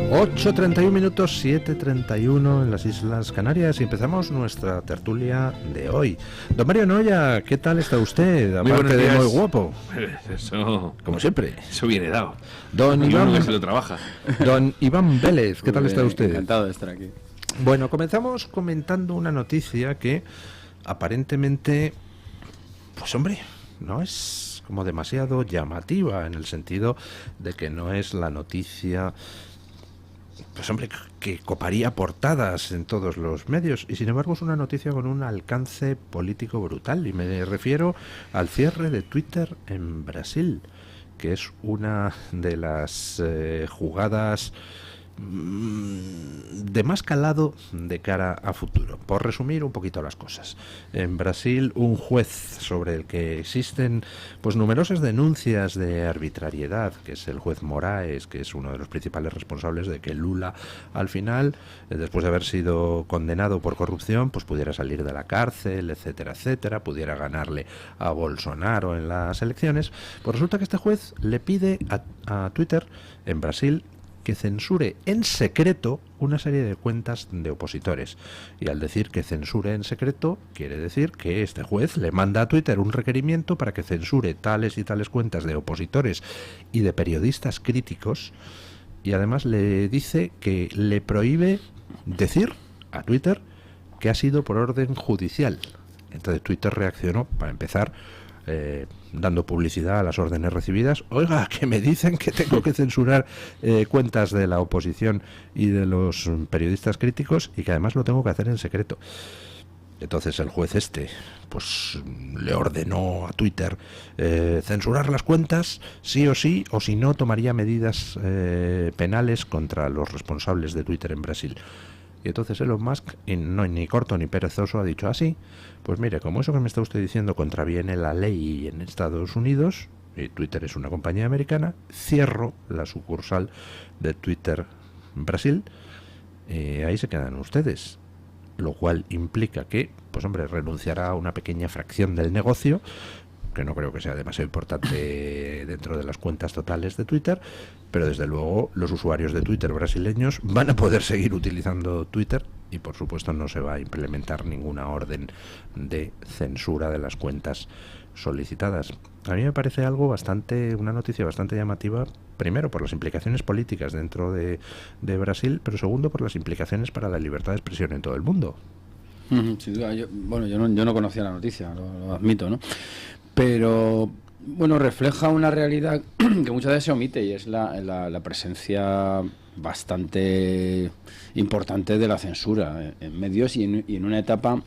8:31 minutos, 7:31 en las Islas Canarias, y empezamos nuestra tertulia de hoy. Don Mario Noya, ¿qué tal está usted? Aparte de muy guapo. Eso, como siempre. Eso viene dado. Don Iván, que se lo trabaja. Don Iván Vélez, ¿qué tal está usted? Encantado de estar aquí. Bueno, comenzamos comentando una noticia que aparentemente, pues hombre, no es como demasiado llamativa, en el sentido de que no es la noticia, pues hombre, que coparía portadas en todos los medios, y sin embargo es una noticia con un alcance político brutal, y me refiero al cierre de Twitter en Brasil, que es una de las jugadas de más calado de cara a futuro. Por resumir un poquito las cosas, en Brasil un juez sobre el que existen pues numerosas denuncias de arbitrariedad, que es el juez Moraes, que es uno de los principales responsables de que Lula al final, después de haber sido condenado por corrupción, pues pudiera salir de la cárcel, etcétera, etcétera, pudiera ganarle a Bolsonaro en las elecciones. Pues resulta que este juez le pide a Twitter en Brasil que censure en secreto una serie de cuentas de opositores. Y al decir que censure en secreto, quiere decir que este juez le manda a Twitter un requerimiento para que censure tales y tales cuentas de opositores y de periodistas críticos, y además le dice que le prohíbe decir a Twitter que ha sido por orden judicial. Entonces Twitter reaccionó, para empezar, dando publicidad a las órdenes recibidas. Oiga, que me dicen que tengo que censurar cuentas de la oposición y de los periodistas críticos, y que además lo tengo que hacer en secreto. Entonces el juez pues le ordenó a Twitter censurar las cuentas sí, o si no tomaría medidas penales contra los responsables de Twitter en Brasil. Y entonces Elon Musk, ni corto ni perezoso, ha dicho así, pues mire, como eso que me está usted diciendo contraviene la ley en Estados Unidos, y Twitter es una compañía americana, cierro la sucursal de Twitter en Brasil, ahí se quedan ustedes. Lo cual implica que, pues hombre, renunciará a una pequeña fracción del negocio, que no creo que sea demasiado importante dentro de las cuentas totales de Twitter, pero desde luego los usuarios de Twitter brasileños van a poder seguir utilizando Twitter, y por supuesto no se va a implementar ninguna orden de censura de las cuentas solicitadas. A mí me parece una noticia bastante llamativa, primero por las implicaciones políticas dentro de Brasil, pero segundo por las implicaciones para la libertad de expresión en todo el mundo. Sin duda, yo no conocía la noticia, lo admito, ¿no? Pero bueno, refleja una realidad que muchas veces se omite, y es la presencia bastante importante de la censura en medios y en una etapa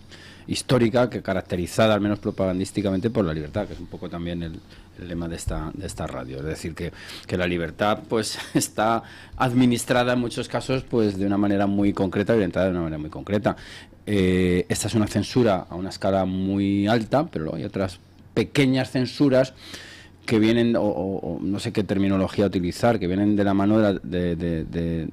histórica que caracterizada, al menos propagandísticamente, por la libertad, que es un poco también el lema de esta radio. Es decir, que la libertad pues está administrada en muchos casos pues de una manera muy concreta, orientada de una manera muy concreta. Esta es una censura a una escala muy alta, pero luego hay otras pequeñas censuras que vienen, o no sé qué terminología utilizar, que vienen de la mano de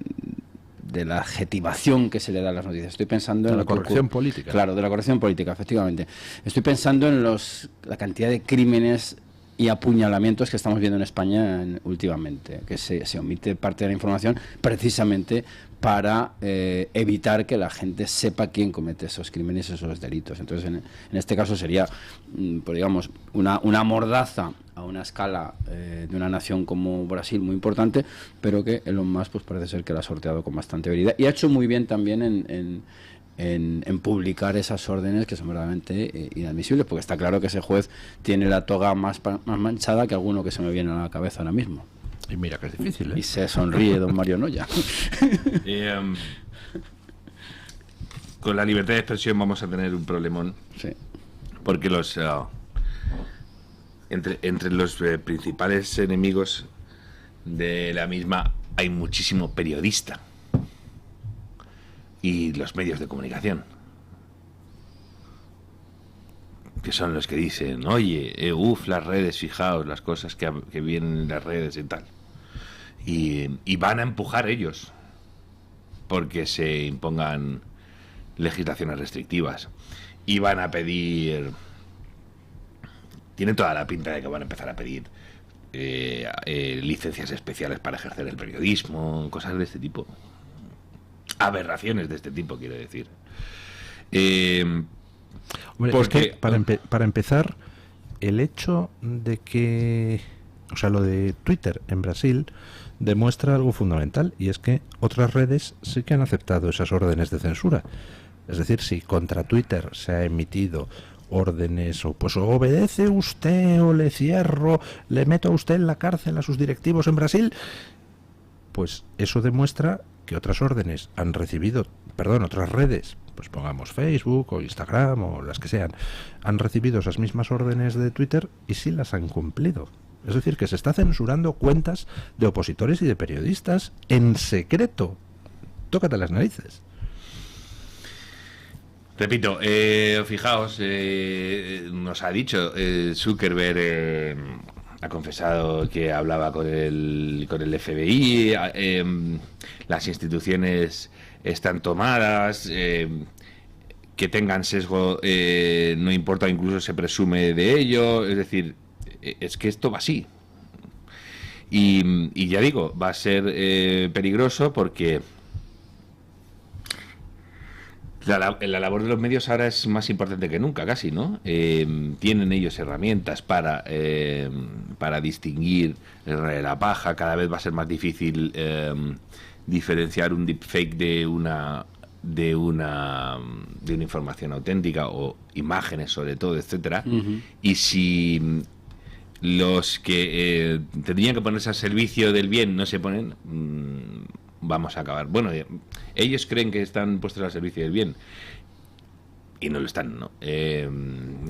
la adjetivación que se le da a las noticias. Estoy pensando en la corrección política. Claro, de la corrección política, efectivamente. Estoy pensando en la cantidad de crímenes y apuñalamientos que estamos viendo en España últimamente, que se omite parte de la información precisamente para evitar que la gente sepa quién comete esos crímenes y esos delitos. Entonces, en este caso sería, pues digamos, una mordaza a una escala de una nación como Brasil muy importante, pero que Elon Musk pues parece ser que la ha sorteado con bastante habilidad, y ha hecho muy bien también en publicar esas órdenes que son verdaderamente inadmisibles, porque está claro que ese juez tiene la toga más manchada que alguno que se me viene a la cabeza ahora mismo. Y mira que es difícil, ¿eh? Y se sonríe don Mario Noya. Con la libertad de expresión vamos a tener un problemón. Sí. Porque entre los principales enemigos de la misma hay muchísimo periodista y los medios de comunicación, que son los que dicen, oye, las redes, fijaos las cosas que vienen en las redes y tal, y van a empujar ellos porque se impongan legislaciones restrictivas, y van a pedir, tiene toda la pinta de que van a empezar a pedir licencias especiales para ejercer el periodismo, cosas de este tipo. Aberraciones de este tipo, quiero decir. Hombre, porque es que para empezar, el hecho de que, o sea, lo de Twitter en Brasil demuestra algo fundamental, y es que otras redes sí que han aceptado esas órdenes de censura. Es decir, si contra Twitter se ha emitido órdenes o pues obedece usted o le cierro, le meto a usted en la cárcel a sus directivos en Brasil, pues eso demuestra que otras órdenes han recibido, perdón, otras redes, pues pongamos Facebook o Instagram o las que sean, han recibido esas mismas órdenes de Twitter y sí las han cumplido. Es decir, que se está censurando cuentas de opositores y de periodistas en secreto. Tócate las narices. Repito, fijaos, nos ha dicho Zuckerberg, ha confesado que hablaba con el FBI, las instituciones están tomadas, que tengan sesgo no importa, incluso se presume de ello, es decir, es que esto va así. Y ya digo, va a ser peligroso porque la labor de los medios ahora es más importante que nunca, casi, ¿no? Tienen ellos herramientas para distinguir la paja. Cada vez va a ser más difícil diferenciar un deepfake de una información auténtica o imágenes, sobre todo, etcétera. Uh-huh. Y si los que tendrían que ponerse al servicio del bien no se ponen, vamos a acabar. Bueno, ellos creen que están puestos al servicio del bien y no lo están, ¿no?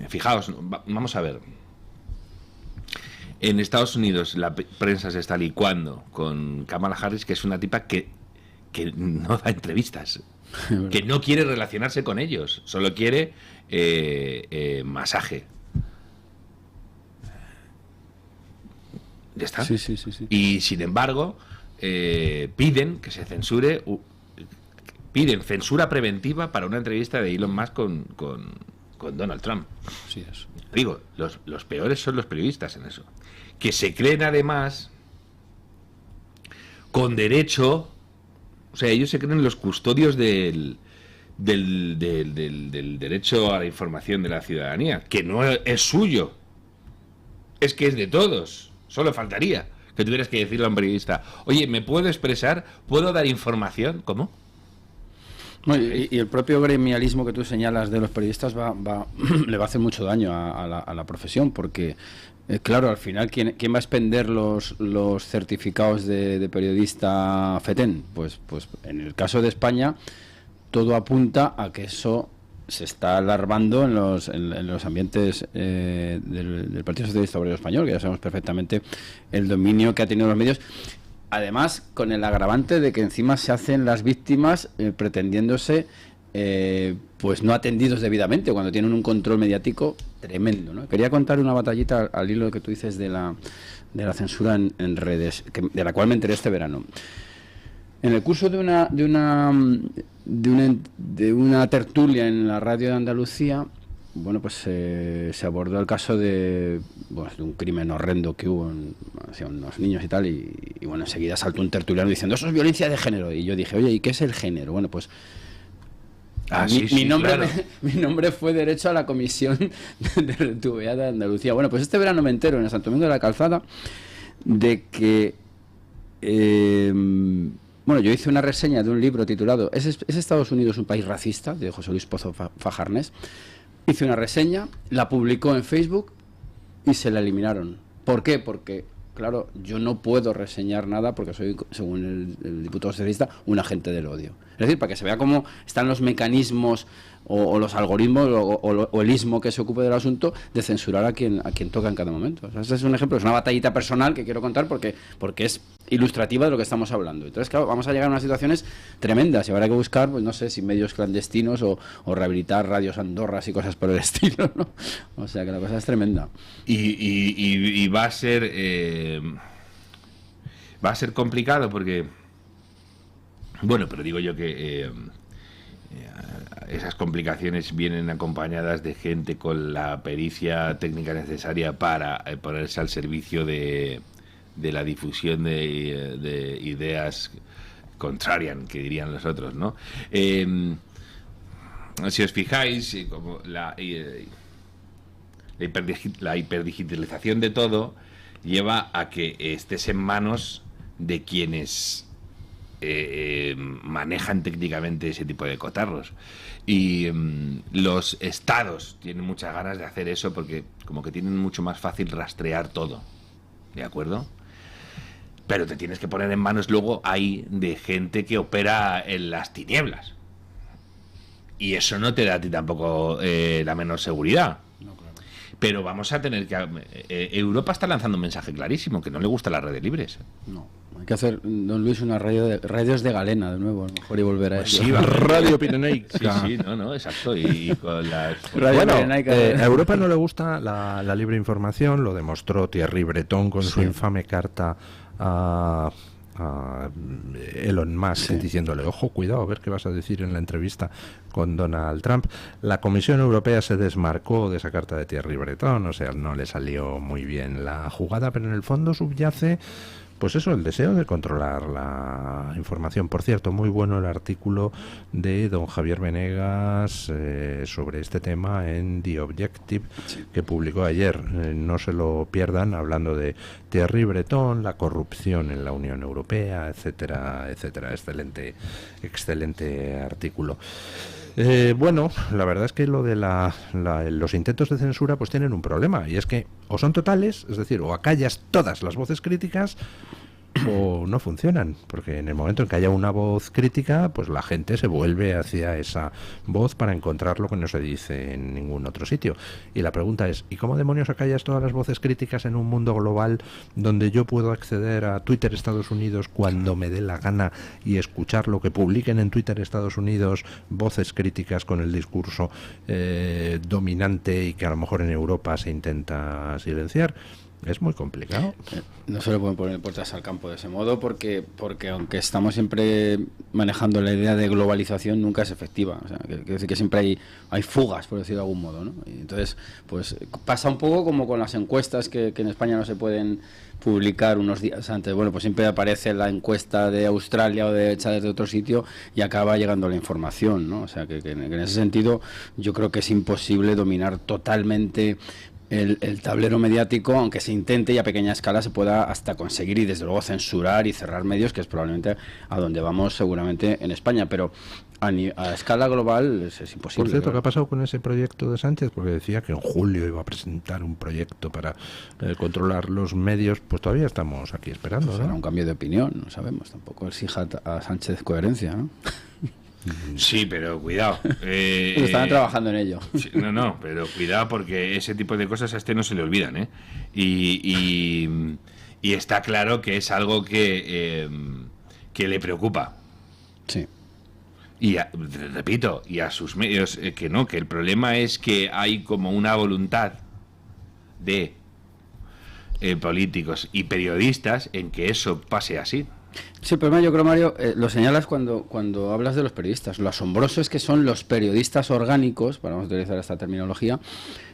Fijaos, vamos a ver. En Estados Unidos la prensa se está licuando con Kamala Harris, que es una tipa que no da entrevistas, que no quiere relacionarse con ellos, solo quiere masaje. Ya está. Sí. Y sin embargo piden que se censure, piden censura preventiva para una entrevista de Elon Musk con Donald Trump. Sí, eso. Digo, los peores son los periodistas en eso, que se creen además con derecho, o sea, ellos se creen los custodios del derecho a la información de la ciudadanía, que no es suyo, es que es de todos. Solo faltaría que tuvieras que decirle a un periodista: oye, ¿me puedo expresar? ¿Puedo dar información? ¿Cómo? No, y el propio gremialismo que tú señalas de los periodistas le va a hacer mucho daño a la profesión, porque claro, al final ¿quién va a expender los certificados de periodista FETEN? Pues en el caso de España todo apunta a que eso se está alarmando en los ambientes del Partido Socialista Obrero Español, que ya sabemos perfectamente el dominio que ha tenido los medios. Además, con el agravante de que encima se hacen las víctimas pretendiéndose pues no atendidos debidamente, cuando tienen un control mediático tremendo, ¿no? Quería contar una batallita al hilo que tú dices de la censura en redes, de la cual me enteré este verano. En el curso de una tertulia en la radio de Andalucía, bueno, pues se abordó el caso de un crimen horrendo que hubo hacia unos niños y tal, y bueno, enseguida saltó un tertuliano diciendo: eso es violencia de género. Y yo dije: oye, ¿y qué es el género? Bueno, pues mi nombre fue derecho a la comisión de RTV de Andalucía. Bueno, pues este verano me entero en el Santo Domingo de la Calzada de que bueno, yo hice una reseña de un libro titulado ¿Es Estados Unidos un país racista?, de José Luis Pozo Fajarnés. Hice una reseña, la publicó en Facebook y se la eliminaron. ¿Por qué? Porque, claro, yo no puedo reseñar nada porque soy, según el diputado socialista, un agente del odio. Es decir, para que se vea cómo están los mecanismos o los algoritmos o el ismo que se ocupe del asunto de censurar a quien toca en cada momento. O sea, ese es un ejemplo, es una batallita personal que quiero contar porque es ilustrativa de lo que estamos hablando. Entonces, claro, vamos a llegar a unas situaciones tremendas y habrá que buscar, pues no sé, si medios clandestinos o rehabilitar radios Andorras y cosas por el estilo, ¿no? O sea, que la cosa es tremenda. Y va a ser complicado porque, bueno, pero digo yo que esas complicaciones vienen acompañadas de gente con la pericia técnica necesaria para ponerse al servicio de la difusión de ideas contrarian, que dirían los otros, ¿no? Si os fijáis, como la hiperdigitalización de todo lleva a que estés en manos de quienes manejan técnicamente ese tipo de cotarros. Y los estados tienen muchas ganas de hacer eso porque como que tienen mucho más fácil rastrear todo, ¿de acuerdo? Pero te tienes que poner en manos luego ahí de gente que opera en las tinieblas. Y eso no te da a ti tampoco la menor seguridad. No, claro. Pero vamos a tener que... Europa está lanzando un mensaje clarísimo, que no le gusta las redes libres. No. Hay que hacer, don Luis, una radios de galena de nuevo, a lo mejor, y volver a eso. Sí, Radio Pirenaica. Sí, no, exacto. Y con las... Bueno, Pirenaica. a Europa no le gusta la libre información, lo demostró Thierry Breton con su infame carta a Elon Musk, diciéndole, ojo, cuidado, a ver qué vas a decir en la entrevista con Donald Trump. La Comisión Europea se desmarcó de esa carta de Thierry Breton, o sea, no le salió muy bien la jugada, pero en el fondo subyace, pues eso, el deseo de controlar la información. Por cierto, muy bueno el artículo de don Javier Venegas sobre este tema en The Objective, que publicó ayer. No se lo pierdan, hablando de Thierry Breton, la corrupción en la Unión Europea, etcétera, etcétera. Excelente artículo. Bueno, la verdad es que lo de los intentos de censura pues tienen un problema, y es que o son totales, es decir, o acallas todas las voces críticas, o no funcionan, porque en el momento en que haya una voz crítica, pues la gente se vuelve hacia esa voz para encontrar lo que no se dice en ningún otro sitio. Y la pregunta es, ¿y cómo demonios acallas todas las voces críticas en un mundo global donde yo puedo acceder a Twitter Estados Unidos cuando me dé la gana y escuchar lo que publiquen en Twitter Estados Unidos, voces críticas con el discurso dominante y que a lo mejor en Europa se intenta silenciar? Es muy complicado. No se le pueden poner puertas al campo de ese modo porque aunque estamos siempre manejando la idea de globalización, nunca es efectiva. O sea, quiero decir que siempre hay fugas, por decirlo de algún modo, ¿no? Y entonces, pues pasa un poco como con las encuestas que en España no se pueden publicar unos días antes. Bueno, pues siempre aparece la encuesta de Australia o hecha desde otro sitio y acaba llegando la información, ¿no? O sea, que en ese sentido yo creo que es imposible dominar totalmente el tablero mediático, aunque se intente y a pequeña escala se pueda hasta conseguir y desde luego censurar y cerrar medios, que es probablemente a donde vamos seguramente en España, pero a escala global es imposible. Por cierto, ¿verdad? ¿qué ha pasado con ese proyecto de Sánchez? Porque decía que en julio iba a presentar un proyecto para controlar los medios. Pues todavía estamos aquí esperando, Será ¿no? un cambio de opinión, no sabemos, tampoco exija a Sánchez coherencia, ¿no? Sí, pero cuidado. Estaban trabajando en ello. Sí, no, pero cuidado porque ese tipo de cosas a este no se le olvidan, ¿eh? Y está claro que es algo que le preocupa. Sí. Y repito, y a sus medios que no, que el problema es que hay como una voluntad de políticos y periodistas en que eso pase así. Sí, el problema, yo creo, Mario, lo señalas cuando hablas de los periodistas. Lo asombroso es que son los periodistas orgánicos, para utilizar esta terminología,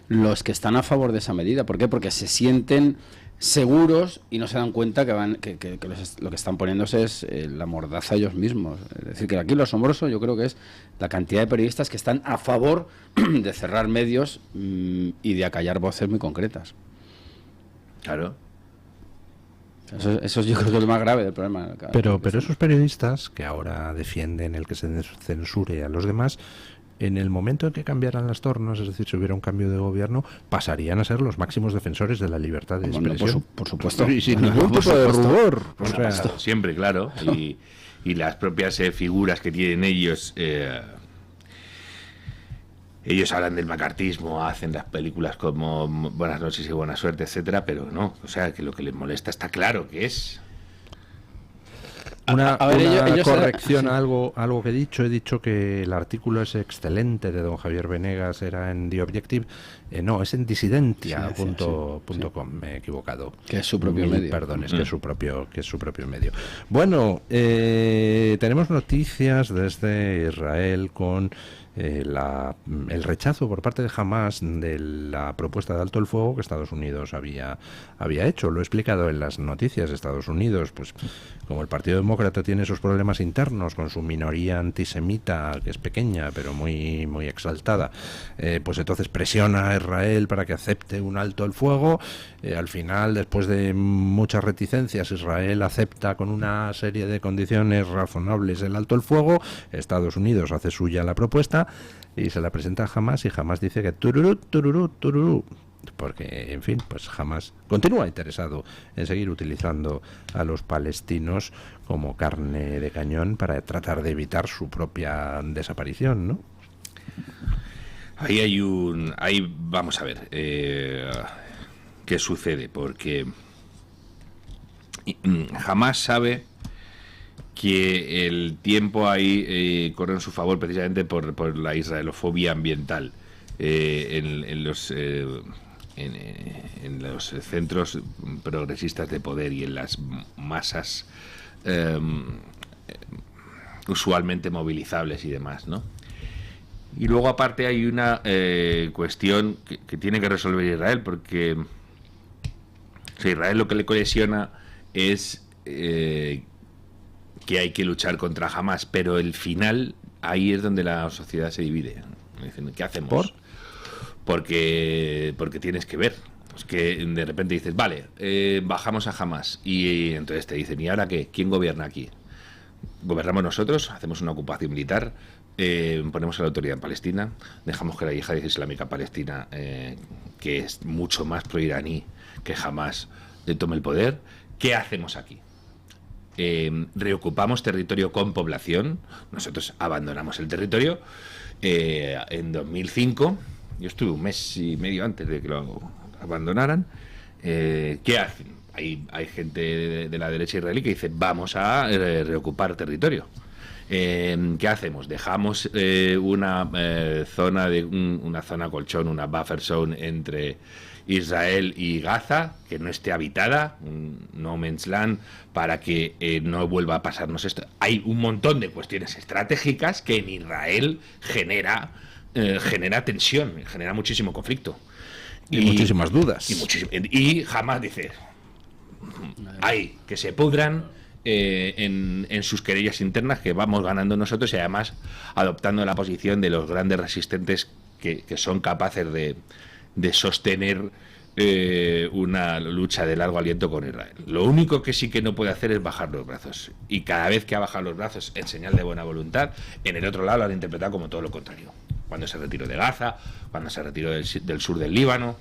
los que están a favor de esa medida. ¿Por qué? Porque se sienten seguros y no se dan cuenta que lo que están poniéndose es la mordaza ellos mismos. Es decir, que aquí lo asombroso yo creo que es la cantidad de periodistas que están a favor de cerrar medios y de acallar voces muy concretas. Claro. Eso yo creo que es lo más grave del problema. Pero esos periodistas que ahora defienden el que se censure a los demás, en el momento en que cambiaran las tornas, es decir, si hubiera un cambio de gobierno, pasarían a ser los máximos defensores de la libertad de expresión. Por supuesto. Y sin ningún tipo de rubor. Por supuesto, siempre, claro. Y las propias figuras que tienen ellos... ellos hablan del macartismo, hacen las películas como Buenas noches y buena suerte, etcétera, pero no, o sea, que lo que les molesta está claro que es. Una A ver, ellos corrección sí. a algo que he dicho. He dicho que el artículo es excelente de don Javier Venegas, era en The Objective. No, es en disidentia.com, me he equivocado. Que es su propio Mil medio. perdones, que es su propio medio. Bueno, tenemos noticias desde Israel con el rechazo por parte de Hamás de la propuesta de alto el fuego que Estados Unidos había hecho. Lo he explicado en las noticias. Estados Unidos, pues como el Partido Demócrata tiene sus problemas internos con su minoría antisemita, que es pequeña pero muy muy exaltada, pues entonces presiona a Israel para que acepte un alto el fuego. Al final, después de muchas reticencias, Israel acepta con una serie de condiciones razonables el alto el fuego. Estados Unidos hace suya la propuesta y se la presenta a Hamás, y Hamás dice que tururú, tururú, tururú, porque, en fin, pues Hamás continúa interesado en seguir utilizando a los palestinos como carne de cañón para tratar de evitar su propia desaparición, ¿no? Ahí vamos a ver qué sucede, porque Hamás sabe que el tiempo ahí corre en su favor precisamente por la israelofobia ambiental en los centros progresistas de poder y en las masas usualmente movilizables y demás, ¿no? Y luego aparte hay una cuestión que tiene que resolver Israel, porque a Israel lo que le colesiona es que hay que luchar contra Hamás, pero el final, ahí es donde la sociedad se divide. Dicen, ¿qué hacemos? Porque tienes que ver. Es que de repente dices, vale, bajamos a Hamás, y entonces te dicen, ¿y ahora qué? ¿Quién gobierna aquí? ¿Gobernamos nosotros? ¿Hacemos una ocupación militar? Ponemos a la autoridad en Palestina, dejamos que la yihad islámica palestina, que es mucho más pro-iraní que Hamás, tome el poder. ¿Qué hacemos aquí? Reocupamos territorio con población. Nosotros abandonamos el territorio en 2005. Yo estuve un mes y medio antes de que lo abandonaran. ¿Qué hacen? Hay gente de la derecha israelí que dice, vamos a reocupar territorio. ¿Qué hacemos? Dejamos una zona colchón, una buffer zone entre Israel y Gaza, que no esté habitada, un no man's land, para que no vuelva a pasarnos esto. Hay un montón de cuestiones estratégicas que en Israel genera tensión, genera muchísimo conflicto. Y muchísimas dudas. Y jamás dice, hay que se pudran en sus querellas internas, que vamos ganando nosotros, y además adoptando la posición de los grandes resistentes que son capaces de sostener una lucha de largo aliento con Israel. Lo único que sí que no puede hacer es bajar los brazos, y cada vez que ha bajado los brazos en señal de buena voluntad, en el otro lado lo han interpretado como todo lo contrario. Cuando se retiró de Gaza, cuando se retiró del sur del Líbano,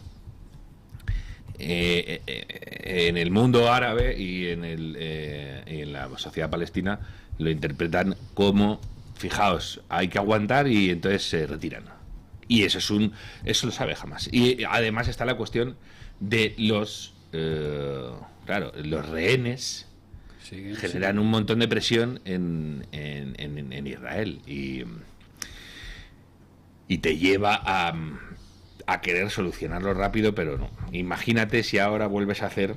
en el mundo árabe y en la sociedad palestina lo interpretan como, fijaos, hay que aguantar, y entonces se retiran. Y eso lo sabe Hamás. Y además está la cuestión de los rehenes. Generan un montón de presión en Israel, y te lleva a querer solucionarlo rápido, pero no. Imagínate si ahora vuelves a hacer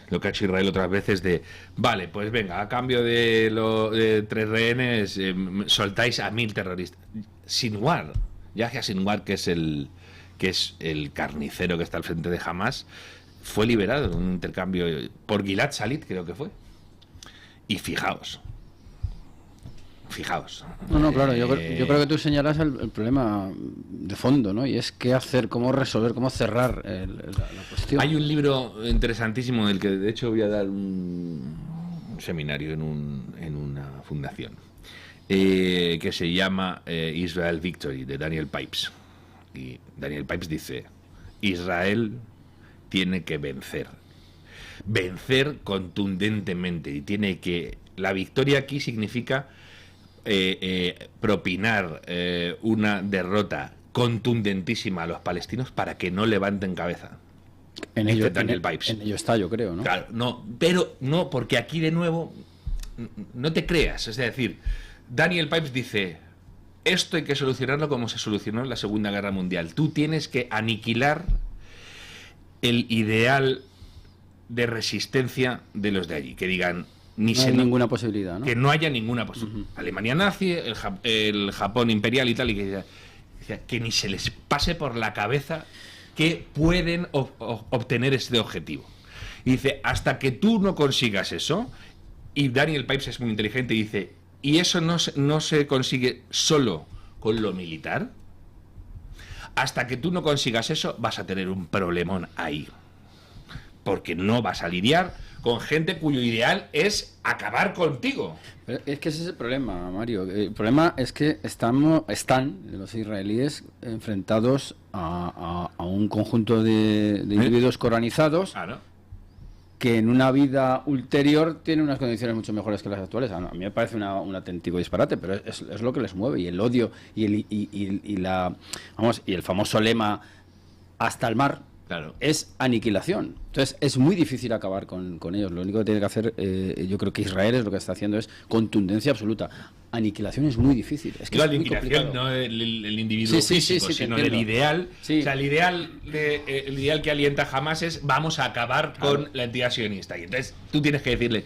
lo que ha hecho Israel otras veces de, vale, pues venga, a cambio de 3 rehenes, soltáis a 1000 terroristas. Sinwar, Yahya Sinwar, que es el carnicero que está al frente de Hamás, fue liberado en un intercambio por Gilad Shalit, creo que fue. Y fijaos. No, claro, yo creo que tú señalas el problema de fondo, ¿no? Y es qué hacer, cómo resolver, cómo cerrar la cuestión. Hay un libro interesantísimo del que de hecho voy a dar un seminario en una fundación, que se llama Israel Victory, de Daniel Pipes. Y Daniel Pipes dice, Israel tiene que vencer contundentemente, y la victoria aquí significa propinar una derrota contundentísima a los palestinos para que no levanten cabeza. En ello está, yo creo, ¿no? Claro, no, pero no, porque aquí de nuevo no te creas. Es decir, Daniel Pipes dice, esto hay que solucionarlo como se solucionó en la Segunda Guerra Mundial. Tú tienes que aniquilar el ideal de resistencia de los de allí, que digan no hay ninguna posibilidad, ¿no? Que no haya ninguna posibilidad. Alemania nazi, el Japón imperial y tal, y que ni se les pase por la cabeza que pueden obtener ese objetivo. Y dice, hasta que tú no consigas eso, y Daniel Pipes es muy inteligente y dice, y eso no se consigue solo con lo militar, hasta que tú no consigas eso vas a tener un problemón ahí, porque no vas a lidiar con gente cuyo ideal es acabar contigo. Pero es que ese es el problema, Mario. El problema es que están los israelíes enfrentados a un conjunto de individuos coranizados, Claro. que en una vida ulterior tienen unas condiciones mucho mejores que las actuales. A mí me parece un auténtico disparate, pero es lo que les mueve, y el odio y el famoso lema hasta el mar. Claro. Es aniquilación. Entonces es muy difícil acabar con ellos. Lo único que tiene que hacer, yo creo que Israel es lo que está haciendo es contundencia absoluta. Aniquilación es muy difícil. Es que No, es la muy aniquilación, complicado. no el individuo físico, sino del ideal. Sí. O sea, el ideal que alienta jamás es vamos a acabar con la entidad sionista. Y entonces tú tienes que decirle,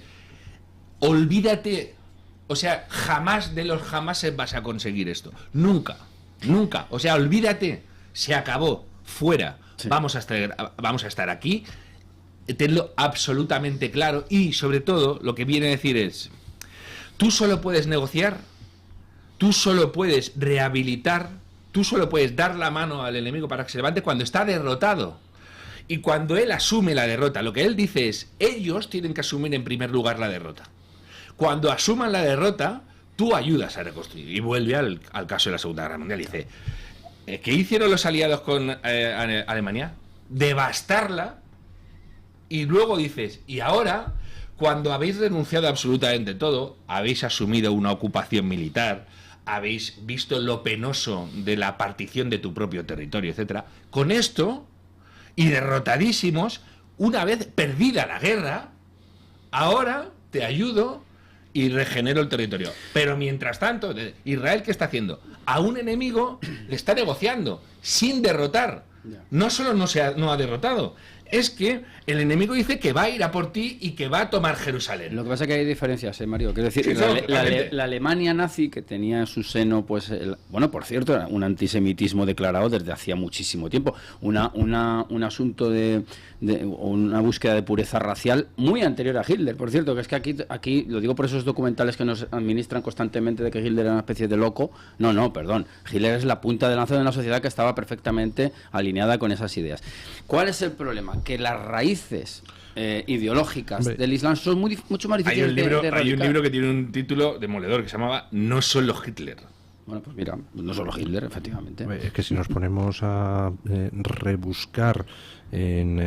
olvídate, o sea, jamás de los jamases vas a conseguir esto. Nunca, nunca. O sea, olvídate, se acabó, fuera. Sí. Vamos a estar aquí, tenlo absolutamente claro, y sobre todo lo que viene a decir es, tú solo puedes negociar, tú solo puedes rehabilitar, tú solo puedes dar la mano al enemigo para que se levante cuando está derrotado. Y cuando él asume la derrota, lo que él dice es, ellos tienen que asumir en primer lugar la derrota. Cuando asuman la derrota, tú ayudas a reconstruir. Y vuelve al caso de la Segunda Guerra Mundial y dice, ¿qué hicieron los aliados con Alemania? Devastarla. Y luego dices, y ahora, cuando habéis renunciado a absolutamente todo, habéis asumido una ocupación militar, habéis visto lo penoso de la partición de tu propio territorio, etcétera. Con esto, y derrotadísimos, una vez perdida la guerra, ahora te ayudo y regenero el territorio. Pero mientras tanto, Israel, ¿qué está haciendo? A un enemigo le está negociando, sin derrotar. No solo no ha derrotado, es que el enemigo dice que va a ir a por ti y que va a tomar Jerusalén. Lo que pasa es que hay diferencias, Mario. Quiero decir, Sí, la Alemania nazi, que tenía en su seno, pues, bueno, por cierto, era un antisemitismo declarado desde hacía muchísimo tiempo. Un asunto de una búsqueda de pureza racial muy anterior a Hitler. Por cierto, que es que aquí lo digo por esos documentales que nos administran constantemente de que Hitler era una especie de loco. No, perdón. Hitler es la punta de lanza de una sociedad que estaba perfectamente alineada con esas ideas. ¿Cuál es el problema? Que las raíces ideológicas del Islam son mucho más difíciles de erradicar. Hay un libro que tiene un título demoledor que se llamaba No solo Hitler. Bueno, pues mira, no solo Hitler, efectivamente. Es que si nos ponemos a rebuscar en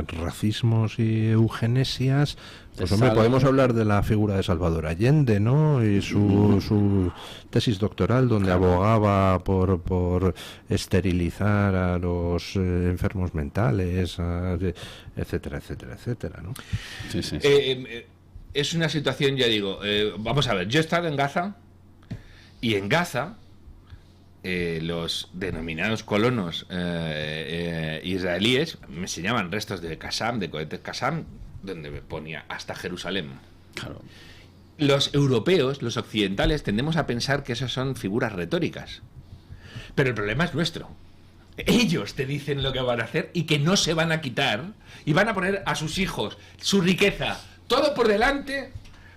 racismos y eugenesias, pues hombre, podemos hablar de la figura de Salvador Allende, ¿no? Y su tesis doctoral donde abogaba por esterilizar a los enfermos mentales, etcétera, etcétera, etcétera, ¿no? Sí. Es una situación, ya digo, vamos a ver, yo he estado en Gaza, y en Gaza los denominados colonos israelíes me enseñaban restos de Qassam, de cohetes Qassam, donde me ponía hasta Jerusalén. Claro. Los europeos, los occidentales, tendemos a pensar que esas son figuras retóricas. Pero el problema es nuestro. Ellos te dicen lo que van a hacer y que no se van a quitar y van a poner a sus hijos, su riqueza, todo por delante,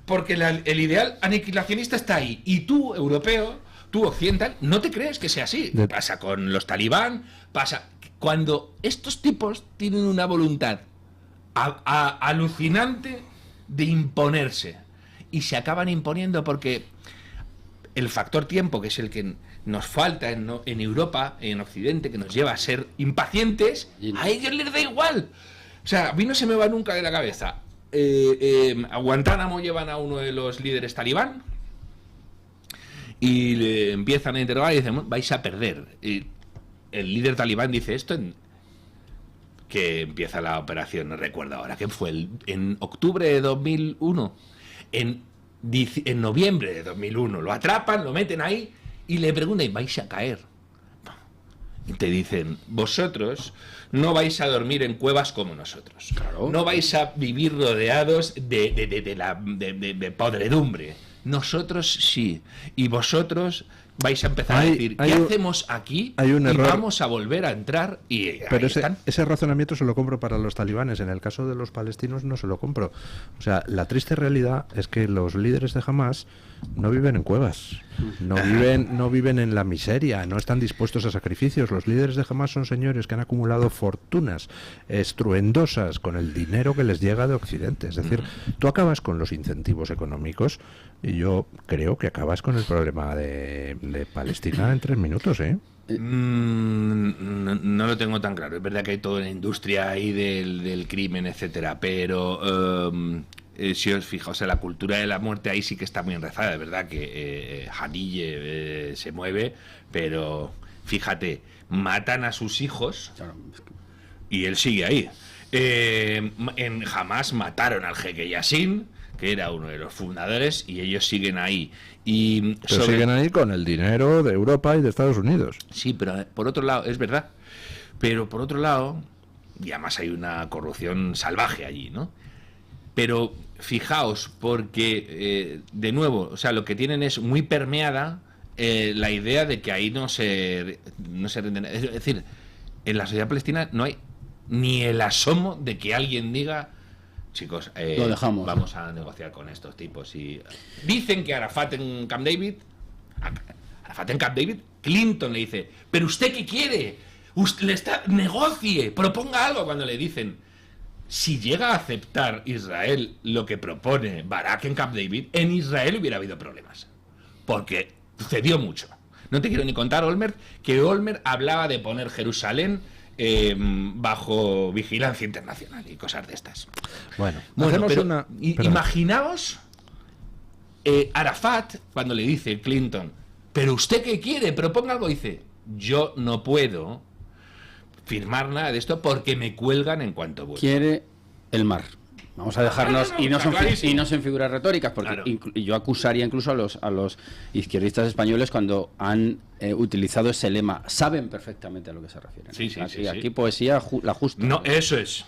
porque el ideal aniquilacionista está ahí. Y tú, europeo, tú, occidental, no te crees que sea así. Pasa con los talibán, pasa... Cuando estos tipos tienen una voluntad alucinante de imponerse, y se acaban imponiendo porque el factor tiempo, que es el que nos falta en Europa, en Occidente, que nos lleva a ser impacientes, a ellos les da igual. O sea, a mí no se me va nunca de la cabeza. A Guantánamo llevan a uno de los líderes talibán y le empiezan a interrogar y dicen, vais a perder. Y el líder talibán dice esto que empieza la operación, no recuerdo ahora, ¿qué fue? En octubre de 2001. En en noviembre de 2001, lo atrapan, lo meten ahí y le preguntan, ¿vais a caer? Y te dicen, vosotros no vais a dormir en cuevas como nosotros. Claro. No vais a vivir rodeados de podredumbre. Nosotros sí. Y vosotros vais a empezar a decir, ¿qué hacemos aquí? Hay un error. Y vamos a volver a entrar y Pero ahí están. ese razonamiento se lo compro para los talibanes. En el caso de los palestinos no se lo compro. O sea, la triste realidad es que los líderes de Hamás no viven en cuevas, no viven en la miseria, no están dispuestos a sacrificios. Los líderes de Hamás son señores que han acumulado fortunas estruendosas con el dinero que les llega de Occidente. Es decir, tú acabas con los incentivos económicos y yo creo que acabas con el problema de Palestina en 3 minutos, ¿eh? No lo tengo tan claro. Es verdad que hay toda una industria ahí del crimen, etcétera, pero si os fijáis, la cultura de la muerte ahí sí que está muy enraizada. Es verdad que Haniyeh se mueve, pero fíjate, matan a sus hijos y él sigue ahí. En Hamás mataron al jeque Yassin, que era uno de los fundadores, y ellos siguen ahí. Pero siguen ahí con el dinero de Europa y de Estados Unidos. Sí, pero por otro lado, es verdad. Pero por otro lado, y además hay una corrupción salvaje allí, ¿no? Pero fijaos, porque, de nuevo, o sea, lo que tienen es muy permeada la idea de que ahí no se rinden. Es decir, en la sociedad palestina no hay ni el asomo de que alguien diga, chicos, lo dejamos, vamos a negociar con estos tipos. Y dicen que Arafat en Camp David, Clinton le dice, ¿pero usted qué quiere? Usted negocie, proponga algo. Cuando le dicen, si llega a aceptar Israel lo que propone Barak en Camp David, en Israel hubiera habido problemas, porque cedió mucho. No te quiero ni contar que Olmert hablaba de poner Jerusalén bajo vigilancia internacional y cosas de estas. Bueno, pero imaginaos Arafat cuando le dice Clinton, ¿pero usted qué quiere? Proponga algo. Dice, yo no puedo firmar nada de esto porque me cuelgan en cuanto vuelva. Quiere el mar. Vamos a dejarnos, y no son figuras retóricas, porque claro. Yo acusaría incluso a los izquierdistas españoles cuando han utilizado ese lema. Saben perfectamente a lo que se refieren. Sí, aquí poesía la justa. No, eso es.